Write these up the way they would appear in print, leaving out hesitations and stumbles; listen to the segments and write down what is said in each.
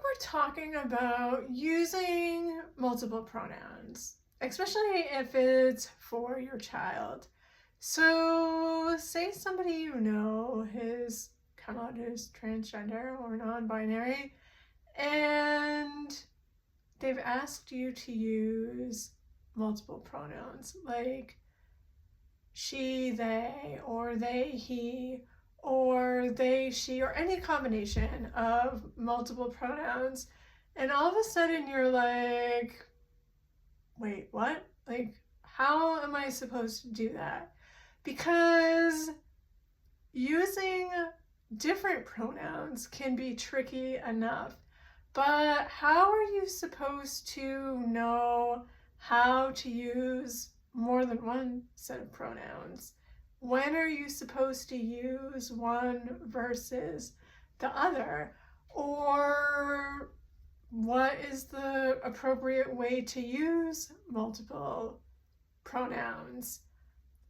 we're talking about using multiple pronouns, especially if it's for your child. So, say somebody you know has come out as transgender or non-binary, and they've asked you to use multiple pronouns like she, they, or they, he, or they, she, or any combination of multiple pronouns. And all of a sudden you're like, wait, what? Like, how am I supposed to do that? Because using different pronouns can be tricky enough. But how are you supposed to know how to use more than one set of pronouns? When are you supposed to use one versus the other? Or what is the appropriate way to use multiple pronouns?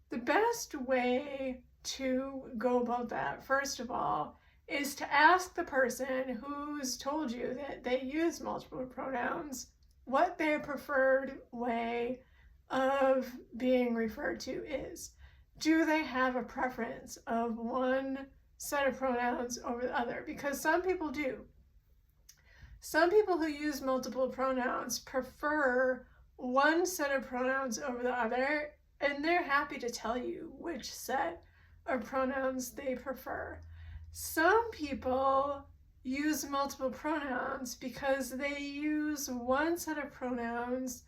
The best way to go about that, first of all, is to ask the person who's told you that they use multiple pronouns what their preferred way of being referred to is. Do they have a preference of one set of pronouns over the other? Because some people do. Some people who use multiple pronouns prefer one set of pronouns over the other, and they're happy to tell you which set of pronouns they prefer. Some people use multiple pronouns because they use one set of pronouns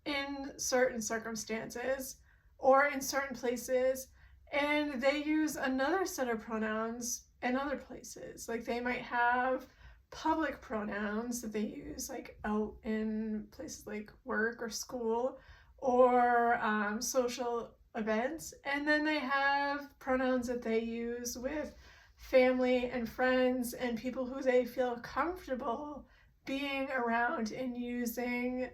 in certain circumstances or in certain places, and they use another set of pronouns in other places. Like they might have public pronouns that they use like out in places like work or school or social events, and then they have pronouns that they use with family and friends and people who they feel comfortable being around and using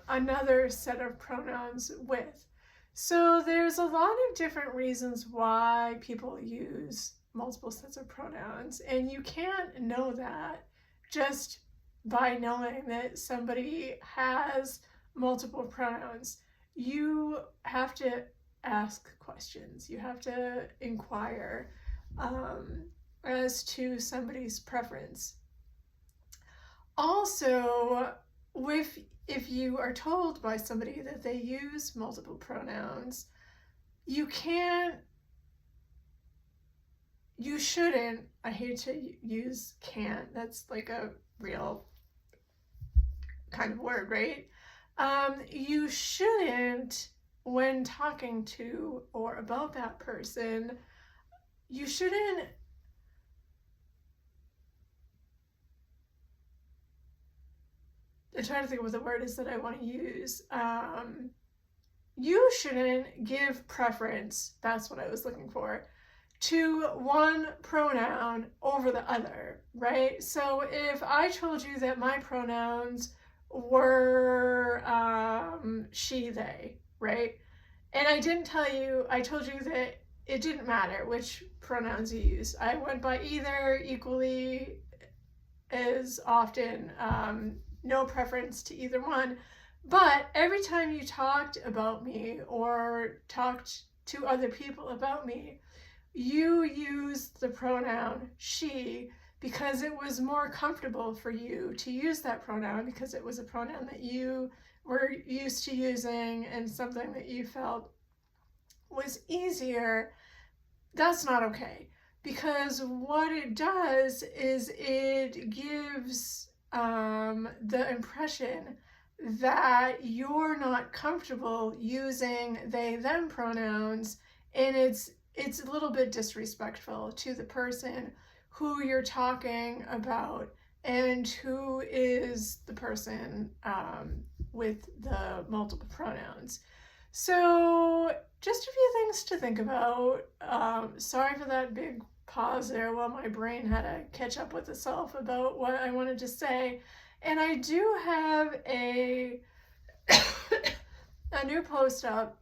another set of pronouns with. So there's a lot of different reasons why people use multiple sets of pronouns, and you can't know that just by knowing that somebody has multiple pronouns. You have to ask questions. You have to inquire as to somebody's preference. Also, if you are told by somebody that they use multiple pronouns, you shouldn't, I hate to use can't, that's like a real kind of word, right? You shouldn't, when talking to or about that person, you shouldn't I'm trying to think of what the word is that I want to use. You shouldn't give preference, that's what I was looking for, to one pronoun over the other, right? So if I told you that my pronouns were she, they, right? And I didn't tell you, I told you that it didn't matter which pronouns you used. I went by either equally as often, no preference to either one. But every time you talked about me or talked to other people about me, you used the pronoun she because it was more comfortable for you to use that pronoun because it was a pronoun that you were used to using and something that you felt was easier. That's not okay, because what it does is it gives the impression that you're not comfortable using they them pronouns, and it's a little bit disrespectful to the person who you're talking about and who is the person with the multiple pronouns. So just a few things to think about. Sorry for that big pause there while my brain had to catch up with itself about what I wanted to say. And I do have a new post up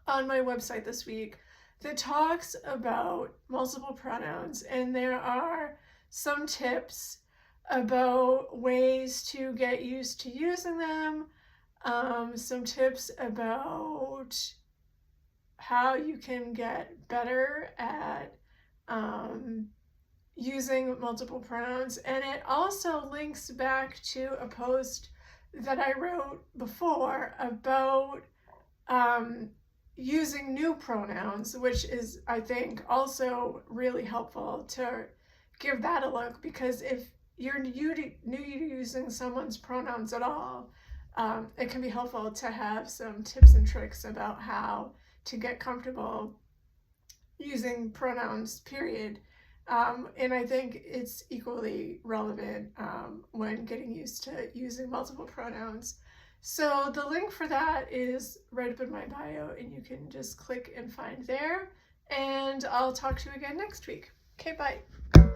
on my website this week that talks about multiple pronouns, and there are some tips about ways to get used to using them, some tips about how you can get better at using multiple pronouns, and it also links back to a post that I wrote before about using new pronouns, which is, I think, also really helpful to give that a look, because if you're new to using someone's pronouns at all, it can be helpful to have some tips and tricks about how to get comfortable using pronouns, period. And I think it's equally relevant when getting used to using multiple pronouns. So the link for that is right up in my bio, and you can just click and find there. And I'll talk to you again next week. Okay, bye.